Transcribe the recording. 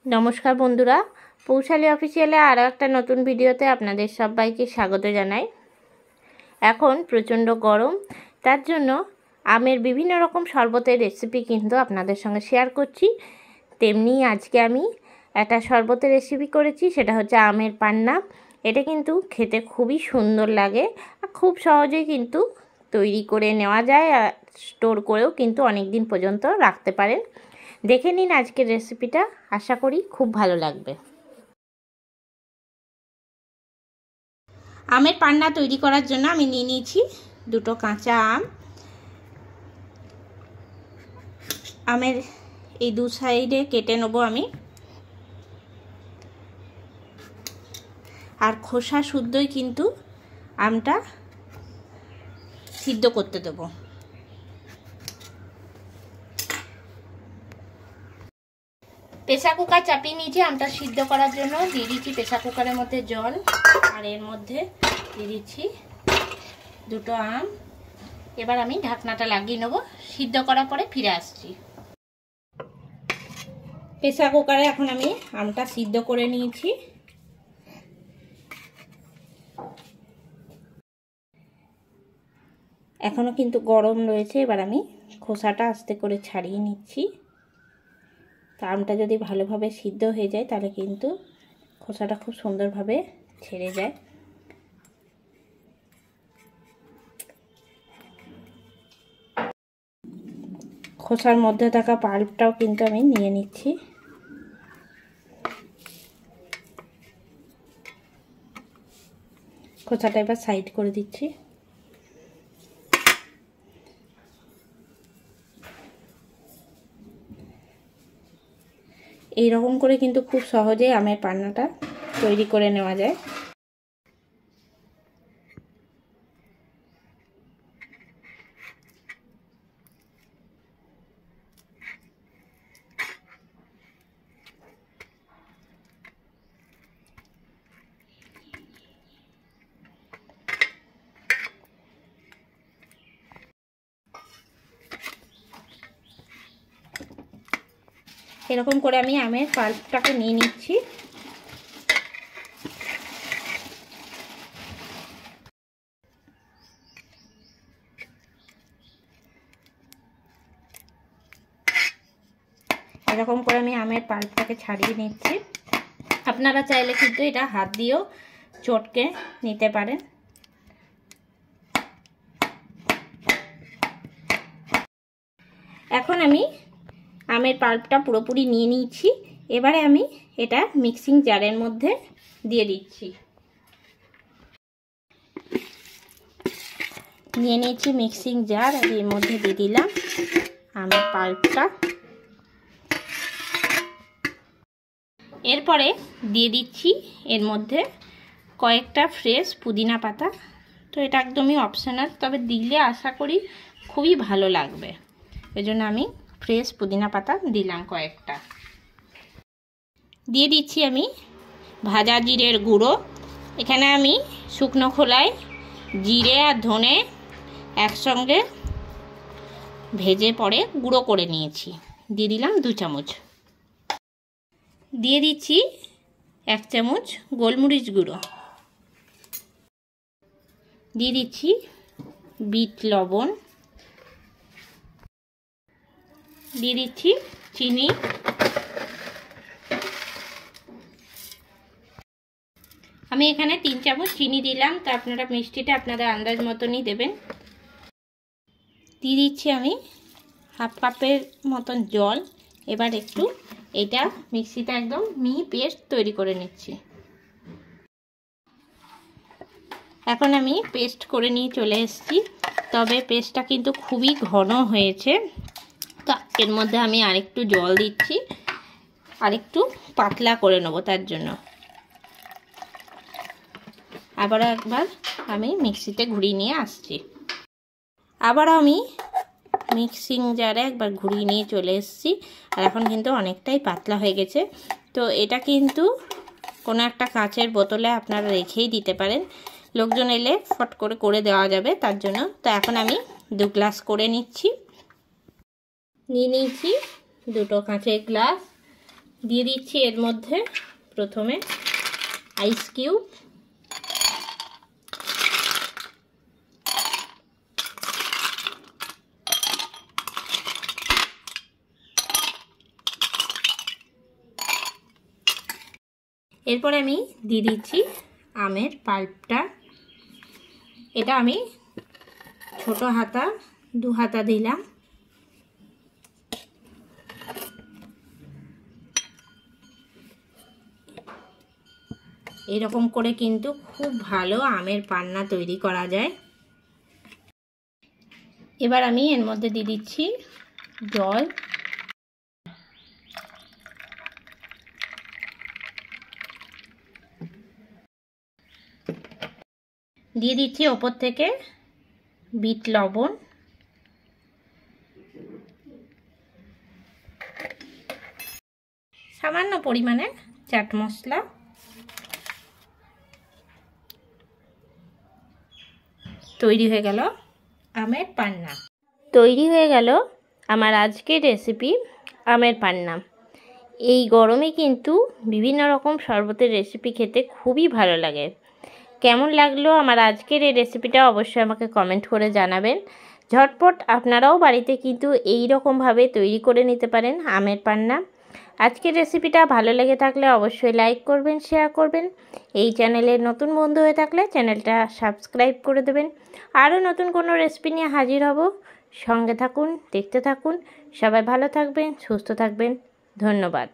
नमस्कार बंधुरा पौशाली अफिशियाले आरो एकटा नतून भिडियोते आपनादेर सबाइके स्वागत जानाई। एखन प्रचंड गरम तार जोन्नो आमेर विभिन्न रकम शरबतेर रेसिपि किन्तु आपनादेर संगे शेयर करछि। तेमनि आजके आमी एकटा शरबतेर रेसिपि करेछि, सेटा हच्छे आमेर पान्ना। एटा किन्तु खेते खुबই सुंदर लागे, खूब सहजेই किन्तु तैरी करे नेওয়া যায়, स्टोर करेও किन्तु अनेक दिन पर्यन्त राखते पारेन। देखे निन आजकेर रेसिपिटा, आशा करी खूब भालो लागबे। आमेर पान्ना तैरी करार जोन्नो आमी निये निয়েছি दुटो काँचा आम। आमेर এই দু সাইডে কেটে নেব আমি, আর খোসা শুদ্ধই কিন্তু আমটা সিদ্ধ করতে দেব। प्रेसार कुकार चापिয়ে নিয়েছি আমটা সিদ্ধ করার জন্য। দিয়ে দিচ্ছি প্রেসার কুকারের মধ্যে জল, আর এর মধ্যে দিয়ে দিচ্ছি দুটো আম। এবার আমি ঢাকনাটা লাগিয়ে নেব, সিদ্ধ করার পরে ফিরে আসছি। প্রেসার কুকারে এখন আমি আমটা সিদ্ধ করে নিয়েছি। এখনো কিন্তু গরম রয়েছে। এবার আমি খোসাটা আস্তে করে ছাড়িয়ে নিচ্ছি। আমটা যদি ভালোভাবে সিদ্ধ হয়ে যায় তাহলে কিন্তু খোসাটা খুব সুন্দরভাবে ছেড়ে যায়। খোসার মধ্যে থাকা পাল্পটাও কিন্তু আমি নিয়ে নিচ্ছি। খোসাটা এবার সাইড করে দিচ্ছি। এই রকম করে কিন্তু খুব সহজেই আমের পান্নাটা তৈরি করে নেওয়া যায়। এরকম করে আমি আমের পাল্পটাকে নিয়ে নিচ্ছি। এরকম করে আমি আমের পাল্পটাকে ছাড়িয়ে নিচ্ছি। আপনারা চাইলে কিন্তু এটা হাত দিয়েও চটকে নিতে পারেন। এখন আমি আমের পাল্পটা পুরোপুরি নিয়ে নিয়েছি। এবারে আমি এটা মিক্সিং জারের মধ্যে দিয়ে দিচ্ছি। নিয়ে নিয়েছি মিক্সিং জার, আর এর মধ্যে দিয়ে দিলাম আমের পাল্পটা। এরপরে দিয়ে দিচ্ছি এর মধ্যে কয়েকটা ফ্রেশ পুদিনা পাতা। তো এটা একদমই অপশনাল, তবে দিলে আশা করি খুবই ভালো লাগবে। এজন্য আমি ফ্রেশ পুদিনা পাতা দিলাম কয়েকটা। দিয়ে দিচ্ছি আমি ভাজা জিরের গুঁড়ো। এখানে আমি শুকনো খোলায় জিরে আর ধনে একসঙ্গে ভেজে পরে গুঁড়ো করে নিয়েছি, দিয়ে দিলাম 2 চামচ। দিয়ে দিচ্ছি 1 চামচ গোলমরিচ গুঁড়ো। দিয়ে দিচ্ছি বিট লবণ। দিয়ে দিচ্ছি চিনি। আমি এখানে 3 চামচ চিনি দিলাম, তো আপনারা মিষ্টিটা আপনাদের আন্দাজ মতনই দেবেন। দিয়ে দিচ্ছি আমি হাফ কাপের মতন জল। এবার একটু এটা মিক্সিতে একদম মিহি পেস্ট তৈরি করে নিচ্ছি। এখন আমি পেস্ট করে নিয়ে চলে এসেছি, তবে পেস্টটা কিন্তু খুবই ঘন হয়েছে। তো এর মধ্যে আমি আরেকটু জল দিচ্ছি, আরেকটু পাতলা করে নেব তার জন্য। আবার একবার আমি মিক্সিতে ঘুরিয়ে নিয়ে আসছি। আবার আমি মিক্সিং জারে একবার ঘুরিয়ে নিয়ে চলে এসেছি। আর এখন কিন্তু অনেকটাই পাতলা হয়ে গেছে। তো এটা কিন্তু কোনো একটা কাঁচের বোতলে আপনারা রেখেই দিতে পারেন, লোকজন এলে ফট করে করে দেওয়া যাবে তার জন্য। তো এখন আমি 2 গ্লাস করে নিচ্ছি। নিয়ে নিয়েছি দুটো কাঁচের গ্লাস। দিয়ে দিচ্ছি এর মধ্যে প্রথমে আইস কিউব, এরপর আমি দিয়ে দিচ্ছি আমের পাল্পটা। এটা আমি ছোট হাতা 2 হাতা দিলাম। এরকম করে কিন্তু খুব ভালো আমের পান্না তৈরি করা যায়। এবার আমি এর মধ্যে দিয়ে দিচ্ছি জল, দিয়ে দিচ্ছি ওপর থেকে বিট লবণ, সামান্য পরিমাণে চাট মশলা, তৈরি হয়ে গেল আমের পান্না। তৈরি হয়ে গেল আমার আজকের রেসিপি আমের পান্না। এই গরমে কিন্তু বিভিন্ন রকম শরবতের রেসিপি খেতে খুবই ভালো লাগে। কেমন লাগলো আমার আজকের এই রেসিপিটা অবশ্যই আমাকে কমেন্ট করে জানাবেন। ঝটপট আপনারাও বাড়িতে কিন্তু এই রকমভাবে তৈরি করে নিতে পারেন আমের পান্না। আজকের রেসিপিটা ভালো লেগে থাকলে অবশ্যই লাইক করবেন, শেয়ার করবেন। এই চ্যানেলের নতুন বন্ধু হয়ে থাকলে চ্যানেলটা সাবস্ক্রাইব করে দেবেন। আরও নতুন কোনো রেসিপি নিয়ে হাজির হব। সঙ্গে থাকুন, দেখতে থাকুন। সবাই ভালো থাকবেন, সুস্থ থাকবেন। ধন্যবাদ।